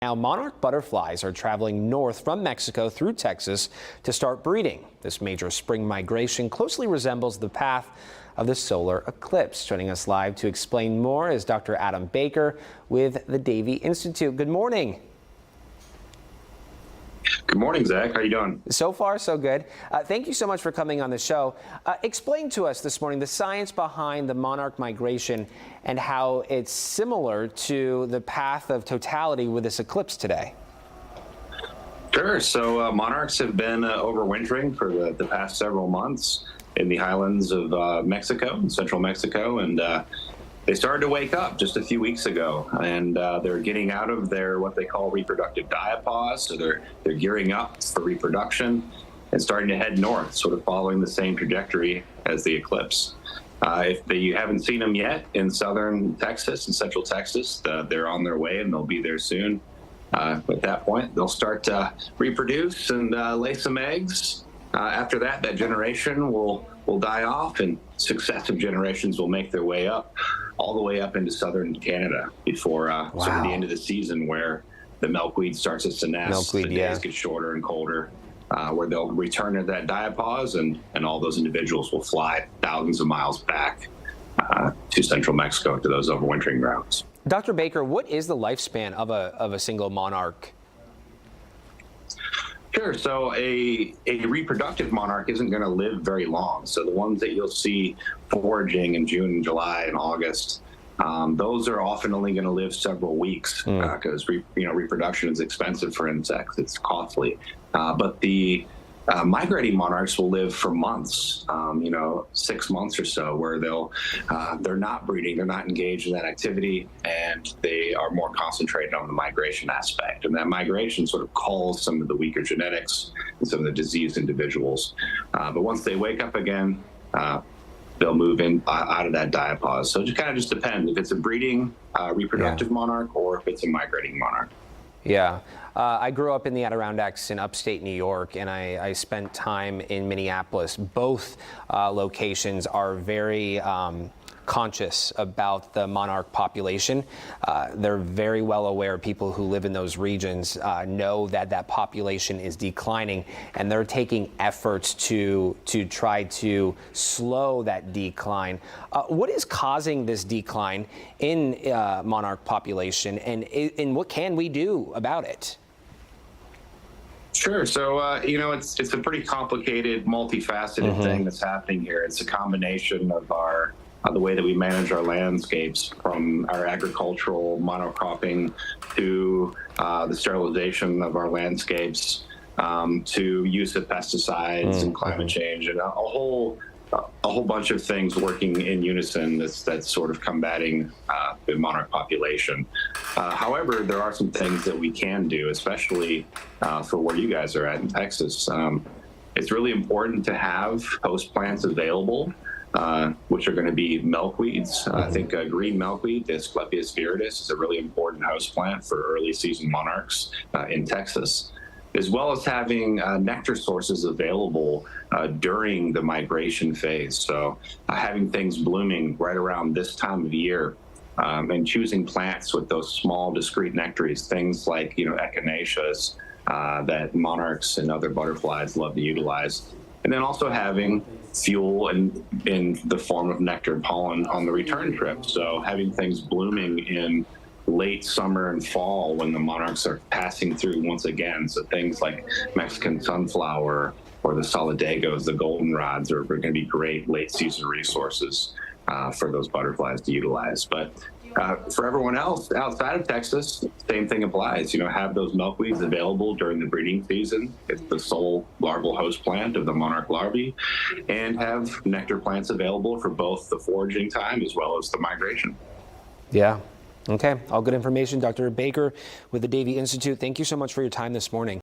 Now, monarch butterflies are traveling north from Mexico through Texas to start breeding. This major spring migration closely resembles the path of the solar eclipse. Joining us live to explain more is Dr. Adam Baker with the Davey Institute. Good morning. Good morning, Zach. How you doing? So far, so good. Thank you so much for coming on the show. Explain to us this morning the science behind the monarch migration and how it's similar to the path of totality with this eclipse today. Sure. So monarchs have been overwintering for the past several months in the highlands of Mexico, central Mexico, and they started to wake up just a few weeks ago, and they're getting out of their what they call reproductive diapause. So they're gearing up for reproduction and starting to head north, sort of following the same trajectory as the eclipse. If you haven't seen them yet in southern Texas and central Texas, they're on their way and they'll be there soon. At that point, they'll start to reproduce and lay some eggs. After that, that generation will die off, and successive generations will make their way up, all the way up into southern Canada before sort of the end of the season, where the milkweed starts to senesce. The days get shorter and colder, where they'll return to that diapause, and all those individuals will fly thousands of miles back to central Mexico, to those overwintering grounds. Dr. Baker, what is the lifespan of a single monarch? Sure. So a reproductive monarch isn't going to live very long. So the ones that you'll see foraging in June and July and August, those are often only going to live several weeks because reproduction is expensive for insects. It's costly. But the migrating monarchs will live for months, 6 months or so, where they're not breeding, they're not engaged in that activity, and they are more concentrated on the migration aspect. And that migration sort of calls some of the weaker genetics and some of the diseased individuals. But once they wake up again, they'll move in out of that diapause. So it kind of just depends if it's a breeding reproductive monarch or if it's a migrating monarch. Yeah. I grew up in the Adirondacks in upstate New York, and I spent time in Minneapolis. Both locations are very conscious about the monarch population. They're very well aware. People who live in those regions know that population is declining, and they're taking efforts to try to slow that decline. What is causing this decline in monarch population, and what can we do about it? Sure. So, it's a pretty complicated, multifaceted thing that's happening here. It's a combination of the way that we manage our landscapes, from our agricultural monocropping to the sterilization of our landscapes, to use of pesticides and climate change, and a whole bunch of things working in unison that's sort of combating the monarch population. However, there are some things that we can do, especially for where you guys are at in Texas. It's really important to have host plants available, which are going to be milkweeds. I think green milkweed, the Asclepias viridis, is a really important host plant for early season monarchs in Texas, as well as having nectar sources available during the migration phase. So having things blooming right around this time of year, and choosing plants with those small discrete nectaries, things like echinaceas that monarchs and other butterflies love to utilize. And then also having fuel in the form of nectar and pollen on the return trip. So having things blooming in late summer and fall when the monarchs are passing through once again. So things like Mexican sunflower or the solidagos, the goldenrods, are going to be great late season resources for those butterflies to utilize. But for everyone else outside of Texas, same thing applies. Have those milkweeds available during the breeding season. It's the sole larval host plant of the monarch larvae, and have nectar plants available for both the foraging time as well as the migration. Yeah. Okay. All good information. Dr. Baker with the Davey Institute, thank you so much for your time this morning.